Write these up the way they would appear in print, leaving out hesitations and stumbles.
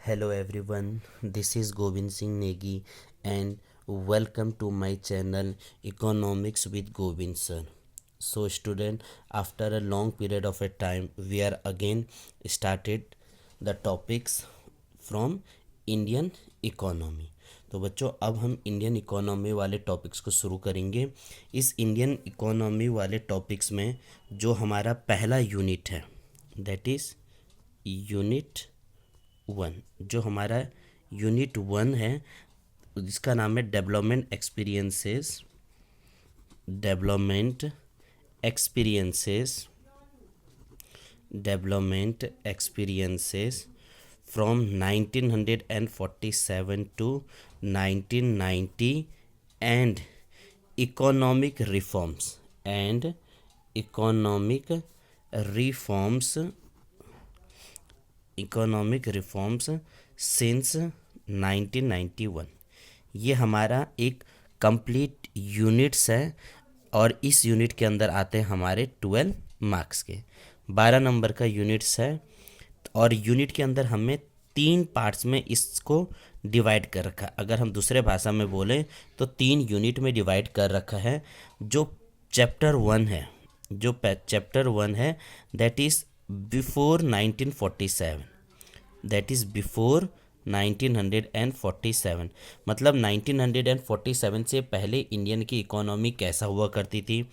Hello everyone, this is Govind Singh Negi and welcome to my channel Economics with Govind Sir. So student, after a long period of a time, we are again started the topics from Indian economy. तो बच्चों अब हम Indian economy वाले topics को शुरू करेंगे। इस Indian economy वाले टॉपिक्स में जो हमारा पहला यूनिट है दैट इज़ यूनिट 1। जो हमारा यूनिट 1 है जिसका नाम है development experiences from 1947 to 1990 and economic reforms since 1991। ये हमारा एक कंप्लीट यूनिट्स है और इस यूनिट के अंदर आते हैं हमारे 12 मार्क्स के 12 नंबर का यूनिट्स है। और यूनिट के अंदर हमें 3 पार्ट्स में इसको डिवाइड कर रखा है। अगर हम दूसरे भाषा में बोलें तो 3 यूनिट में डिवाइड कर रखा है। जो चैप्टर 1 है दैट इज़ बिफोर 1947 मतलब 1947 से पहले इंडियन की इकोनॉमी कैसा हुआ करती थी।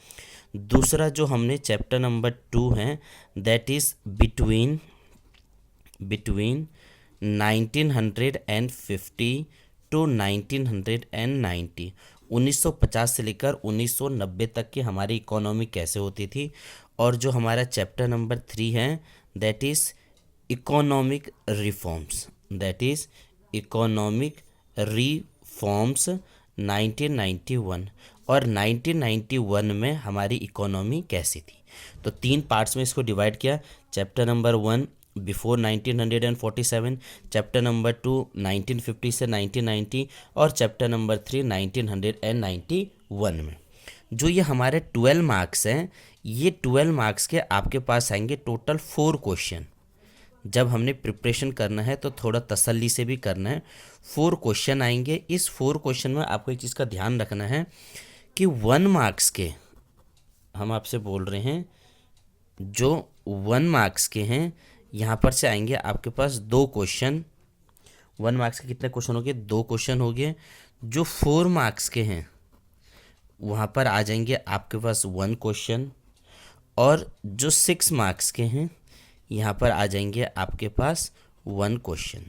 दूसरा जो हमने चैप्टर नंबर 2 है दैट इज़ बिटवीन 1950 टू 1990 1950 से लेकर 1990 तक की हमारी इकोनॉमी कैसे होती थी। और जो हमारा चैप्टर नंबर 3 है दैट इज़ इकोनॉमिक रिफॉर्म्स 1991 और 1991 में हमारी इकोनॉमी कैसी थी। तो 3 पार्ट्स में इसको डिवाइड किया। Chapter number 1 before 1947, chapter number 2 1950 से 1990 और चैप्टर नंबर 3 1991 में। जो ये हमारे 12 मार्क्स हैं, ये 12 मार्क्स के आपके पास आएंगे टोटल 4 क्वेश्चन। जब हमने प्रिपरेशन करना है तो थोड़ा तसल्ली से भी करना है। 4 क्वेश्चन आएंगे। इस 4 क्वेश्चन में आपको एक चीज़ का ध्यान रखना है कि 1 मार्क्स के हम आपसे बोल रहे हैं, जो 1 मार्क्स के हैं यहाँ पर से आएंगे आपके पास 2 क्वेश्चन। 1 मार्क्स के कितने क्वेश्चन हो गए? 2 क्वेश्चन हो गए। जो 4 मार्क्स के हैं वहाँ पर आ जाएंगे आपके पास 1 क्वेश्चन और जो 6 मार्क्स के हैं यहाँ पर आ जाएंगे आपके पास 1 क्वेश्चन।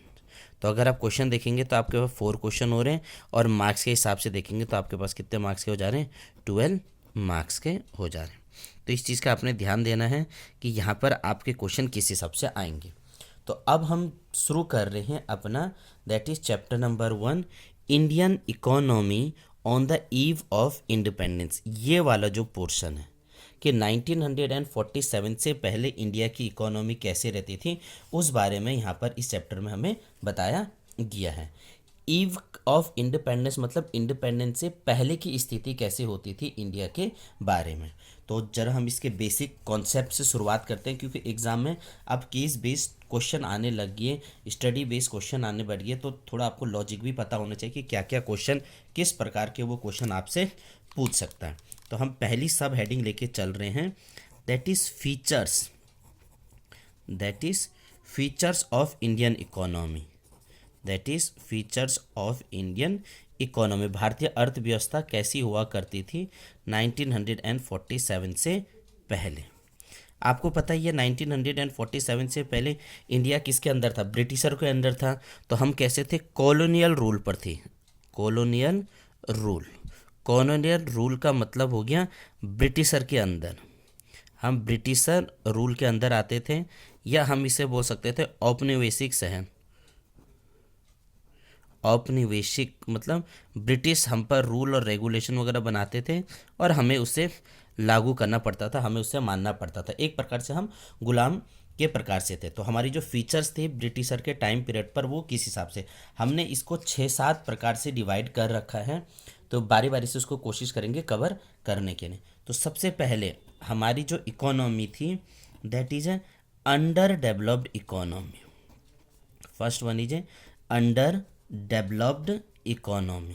तो अगर आप क्वेश्चन देखेंगे तो आपके पास 4 क्वेश्चन हो रहे हैं और मार्क्स के हिसाब से देखेंगे तो आपके पास कितने मार्क्स के हो जा रहे हैं? 12 मार्क्स के हो जा रहे हैं। तो इस चीज़ का आपने ध्यान देना है कि यहाँ पर आपके क्वेश्चन किस हिसाब से आएंगे। तो अब हम शुरू कर रहे हैं अपना that is chapter number 1 Indian economy on the eve of independence. ये वाला जो पोर्शन है कि 1947 से पहले इंडिया की इकोनॉमी कैसे रहती थी उस बारे में यहाँ पर इस चैप्टर में हमें बताया गया है। ईव ऑफ इंडिपेंडेंस मतलब इंडिपेंडेंस से पहले की स्थिति कैसे होती थी इंडिया के बारे में। तो जरा हम इसके बेसिक कॉन्सेप्ट से शुरुआत करते हैं, क्योंकि एग्ज़ाम में अब केस बेस्ड क्वेश्चन आने लग गए, स्टडी बेस्ड क्वेश्चन आने बढ़ गए, तो थोड़ा आपको लॉजिक भी पता होना चाहिए कि क्या क्या क्वेश्चन, किस प्रकार के वो क्वेश्चन आपसे पूछ सकता है। तो हम पहली सब हेडिंग लेके चल रहे हैं that is features of Indian economy. भारतीय अर्थव्यवस्था कैसी हुआ करती थी 1947 से पहले। आपको पता ही है 1947 से पहले इंडिया किसके अंदर था? ब्रिटिशर के अंदर था। तो हम कैसे थे? कॉलोनियल रूल पर थे। कॉलोनियल रूल का मतलब हो गया ब्रिटिशर के अंदर। हम ब्रिटिशर रूल के अंदर आते थे, या हम इसे बोल सकते थे औपनिवेशिक शहर। औपनिवेशिक मतलब ब्रिटिश हम पर रूल और रेगुलेशन वगैरह बनाते थे और हमें उसे लागू करना पड़ता था, हमें उसे मानना पड़ता था। एक प्रकार से हम गुलाम के प्रकार से थे। तो हमारी जो फीचर्स थे ब्रिटिशर के टाइम पीरियड पर वो किस हिसाब से, हमने इसको 6-7 प्रकार से डिवाइड कर रखा है। तो बारी बारी से उसको कोशिश करेंगे कवर करने के लिए। तो सबसे पहले हमारी जो इकोनॉमी थी that is A under developed economy. First one is A under developed economy,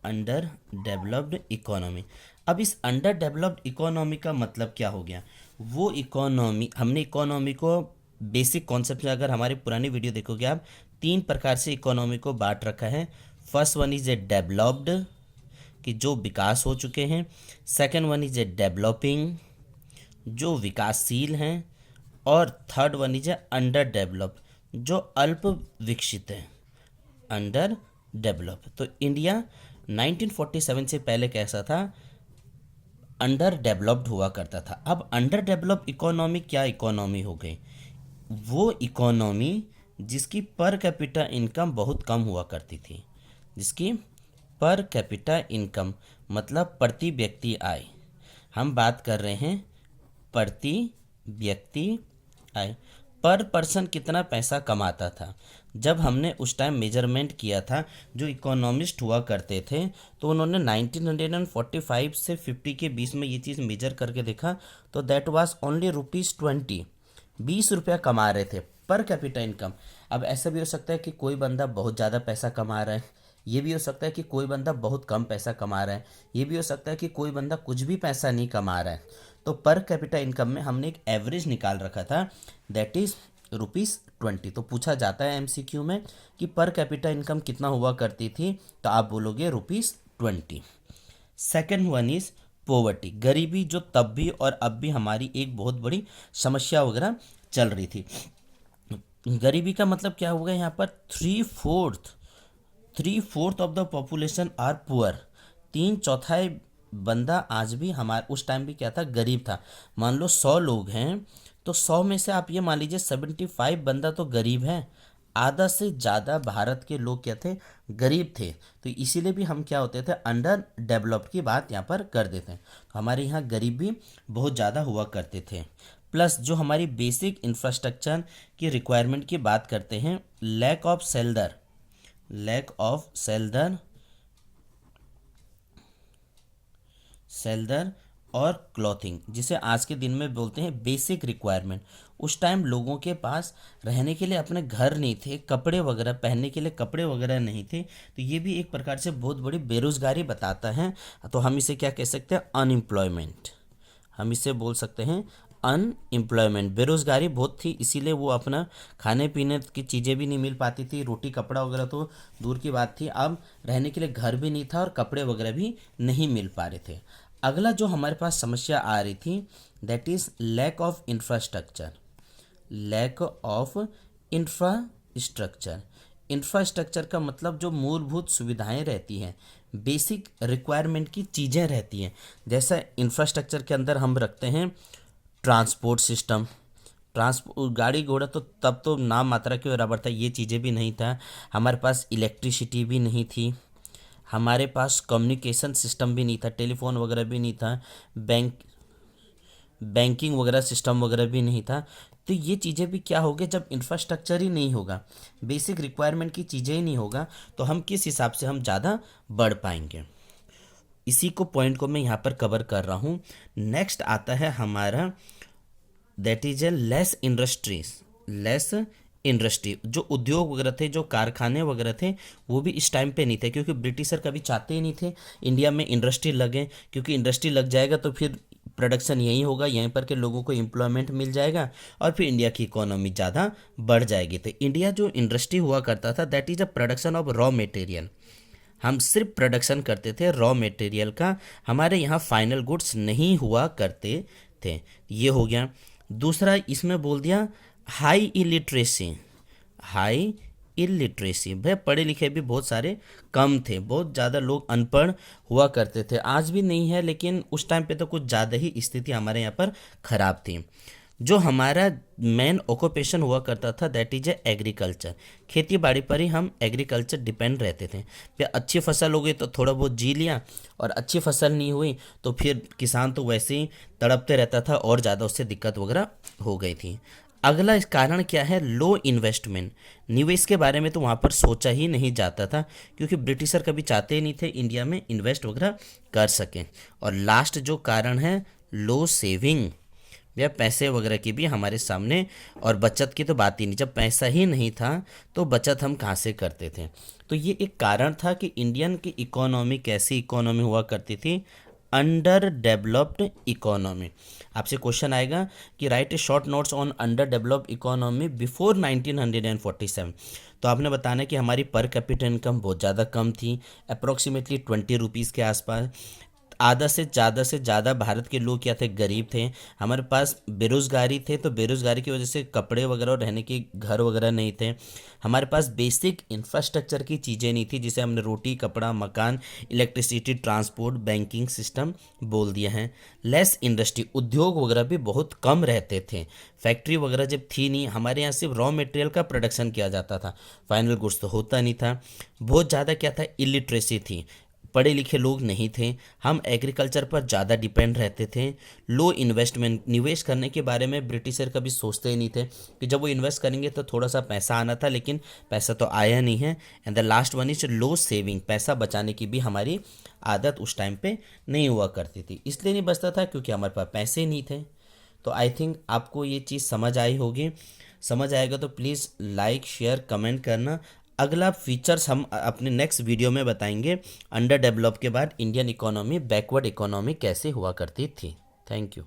under developed economy. अब इस अंडर डेवलप्ड इकोनॉमी का मतलब क्या हो गया? वो इकोनॉमी, हमने इकोनॉमी को बेसिक कॉन्सेप्ट में अगर हमारी पुरानी वीडियो देखोगे आप, 3 प्रकार से इकोनॉमी को बांट रखा है। First one is a developed, कि जो विकास हो चुके हैं। Second one is a developing, जो विकासशील हैं। और third one is A under develop, जो अल्प विकसित है, अंडर डेवलप। तो इंडिया 1947 से पहले कैसा था? अंडर डेवलप्ड हुआ करता था। अब अंडर डेवलप्ड इकोनॉमी क्या इकोनॉमी हो गई? वो इकोनॉमी जिसकी पर कैपिटा इनकम बहुत कम हुआ करती थी, जिसकी पर कैपिटा इनकम मतलब प्रति व्यक्ति आय, हम बात कर रहे हैं प्रति व्यक्ति आय, पर पर्सन कितना पैसा कमाता था। जब हमने उस टाइम मेजरमेंट किया था, जो इकोनॉमिस्ट हुआ करते थे, तो उन्होंने 1945 से 50 के बीच में ये चीज़ मेजर करके देखा, तो दैट वाज ओनली ₹20, 20 रुपया कमा रहे थे पर कैपिटा इनकम। अब ऐसा भी हो सकता है कि कोई बंदा बहुत ज़्यादा पैसा कमा रहा है, ये भी हो सकता है कि कोई बंदा बहुत कम पैसा कमा रहा है, ये भी हो सकता है कि कोई बंदा कुछ भी पैसा नहीं कमा रहा है। तो पर कैपिटा इनकम में हमने एक एवरेज निकाल रखा था, दैट इज़ ₹20। तो पूछा जाता है एमसीक्यू में कि पर कैपिटा इनकम कितना हुआ करती थी, तो आप बोलोगे ₹20। सेकेंड वन इज़ पोवर्टी, गरीबी, जो तब भी और अब भी हमारी एक बहुत बड़ी समस्या वगैरह चल रही थी। गरीबी का मतलब क्या होगा यहाँ पर? 3/4 of the population are poor, 3/4 बंदा आज भी हमारे, उस टाइम भी क्या था? गरीब था। मान लो 100 लोग हैं, तो 100 में से आप ये मान लीजिए 75 बंदा तो गरीब है, आधा से ज़्यादा भारत के लोग क्या थे? गरीब थे। तो इसीलिए भी हम क्या होते थे? अंडर डेवलप की बात यहाँ पर कर देते हैं। तो हमारे यहाँ गरीब भी बहुत ज़्यादा हुआ करते थे। प्लस जो हमारी बेसिक इंफ्रास्ट्रक्चर की रिक्वायरमेंट की बात करते हैं, लैक ऑफ शेल्टर और क्लॉथिंग, जिसे आज के दिन में बोलते हैं बेसिक रिक्वायरमेंट। उस टाइम लोगों के पास रहने के लिए अपने घर नहीं थे, कपड़े वगैरह पहनने के लिए कपड़े वगैरह नहीं थे। तो ये भी एक प्रकार से बहुत बड़ी बेरोजगारी बताता है। तो हम इसे क्या कह सकते हैं? अनएम्प्लॉयमेंट, हम इसे बोल सकते हैं अनएम्प्लॉयमेंट। बेरोजगारी बहुत थी, इसीलिए वो अपना खाने पीने की चीज़ें भी नहीं मिल पाती थी, रोटी कपड़ा वगैरह तो दूर की बात थी, अब रहने के लिए घर भी नहीं था और कपड़े वगैरह भी नहीं मिल पा रहे थे। अगला जो हमारे पास समस्या आ रही थी, that is lack of infrastructure, infrastructure का मतलब जो मूलभूत सुविधाएं रहती हैं, बेसिक रिक्वायरमेंट की चीज़ें रहती हैं। जैसा इंफ्रास्ट्रक्चर के अंदर हम रखते हैं ट्रांसपोर्ट सिस्टम, गाड़ी घोड़ा तो तब तो नाम मात्रा के बराबर था, ये चीज़ें भी नहीं था। हमारे पास इलेक्ट्रिसिटी भी नहीं थी, हमारे पास कम्युनिकेशन सिस्टम भी नहीं था, टेलीफोन वगैरह भी नहीं था, बैंकिंग वगैरह सिस्टम वगैरह भी नहीं था। तो ये चीज़ें भी क्या होगी? जब इंफ्रास्ट्रक्चर ही नहीं होगा, बेसिक रिक्वायरमेंट की चीज़ें ही नहीं होगा, तो हम किस हिसाब से हम ज़्यादा बढ़ पाएंगे? इसी को पॉइंट को मैं यहाँ पर कवर कर रहा हूँ। नेक्स्ट आता है हमारा, that is a less industry, जो उद्योग वगैरह थे, जो कारखाने वगैरह थे, वो भी इस टाइम पे नहीं थे, क्योंकि ब्रिटिशर कभी चाहते ही नहीं थे इंडिया में इंडस्ट्री लगे, क्योंकि इंडस्ट्री लग जाएगा तो फिर प्रोडक्शन यहीं होगा, यहीं पर के लोगों को एम्प्लॉयमेंट मिल जाएगा और फिर इंडिया की इकोनॉमी ज़्यादा बढ़ जाएगी। तो इंडिया जो इंडस्ट्री हुआ करता था, that is a production of raw material, हम सिर्फ प्रोडक्शन करते थे रॉ मटेरियल का, हमारे यहाँ फाइनल गुड्स नहीं हुआ करते थे। ये हो गया। दूसरा इसमें बोल दिया हाई इलिटरेसी, भाई पढ़े लिखे भी बहुत सारे कम थे, बहुत ज़्यादा लोग अनपढ़ हुआ करते थे, आज भी नहीं है, लेकिन उस टाइम पे तो कुछ ज़्यादा ही स्थिति हमारे यहाँ पर ख़राब थी। जो हमारा मेन ऑक्यूपेशन हुआ करता था, दैट इज ए एग्रीकल्चर, खेती बाड़ी पर ही हम एग्रीकल्चर डिपेंड रहते थे। फिर अच्छी फसल हो गई तो थोड़ा बहुत जी लिया, और अच्छी फसल नहीं हुई तो फिर किसान तो वैसे ही तड़पते रहता था और ज़्यादा उससे दिक्कत वगैरह हो गई थी। अगला इस कारण क्या है? लो इन्वेस्टमेंट, निवेश के बारे में तो वहाँ पर सोचा ही नहीं जाता था, क्योंकि ब्रिटिशर कभी चाहते ही नहीं थे इंडिया में इन्वेस्ट वगैरह कर सकें। और लास्ट जो कारण है लो सेविंग, या पैसे वगैरह की भी हमारे सामने, और बचत की तो बात ही नहीं, जब पैसा ही नहीं था तो बचत हम कहाँ से करते थे। तो ये एक कारण था कि इंडियन की इकोनॉमी कैसी इकोनॉमी हुआ करती थी, अंडर डेवलप्ड इकोनॉमी। आपसे क्वेश्चन आएगा कि right A short notes on under developed economy before 1947। तो आपने बताना है कि हमारी पर कैपिटल इनकम बहुत ज़्यादा कम थी, अप्रोक्सीमेटली 20 रुपीज़ के आसपास। आधा से ज़्यादा भारत के लोग क्या थे, गरीब थे। हमारे पास बेरोज़गारी थे, तो बेरोज़गारी की वजह से कपड़े वगैरह और रहने के घर वगैरह नहीं थे। हमारे पास बेसिक इंफ्रास्ट्रक्चर की चीज़ें नहीं थी, जिसे हमने रोटी कपड़ा मकान इलेक्ट्रिसिटी ट्रांसपोर्ट बैंकिंग सिस्टम बोल दिया है। लेस इंडस्ट्री, उद्योग वगैरह भी बहुत कम रहते थे। फैक्ट्री वगैरह जब थी नहीं, हमारे यहाँ सिर्फ रॉ मटेरियल का प्रोडक्शन किया जाता था, फाइनल गुड्स तो होता नहीं था। बहुत ज़्यादा क्या था, इलिटरेसी थी, पढ़े लिखे लोग नहीं थे। हम एग्रीकल्चर पर ज़्यादा डिपेंड रहते थे। लो इन्वेस्टमेंट, निवेश करने के बारे में ब्रिटिशर कभी सोचते ही नहीं थे कि जब वो इन्वेस्ट करेंगे तो थोड़ा सा पैसा आना था, लेकिन पैसा तो आया नहीं है। And the last one is low saving, पैसा बचाने की भी हमारी आदत उस टाइम पे नहीं हुआ करती थी। इसलिए नहीं बचता था क्योंकि हमारे पास पैसे नहीं थे। तो आई थिंक आपको ये चीज़ समझ आई होगी। समझ आएगा तो प्लीज़ लाइक शेयर कमेंट करना। अगला फीचर्स हम अपने नेक्स्ट वीडियो में बताएंगे, अंडर डेवलप के बाद इंडियन इकोनॉमी बैकवर्ड इकोनॉमी कैसे हुआ करती थी। Thank you.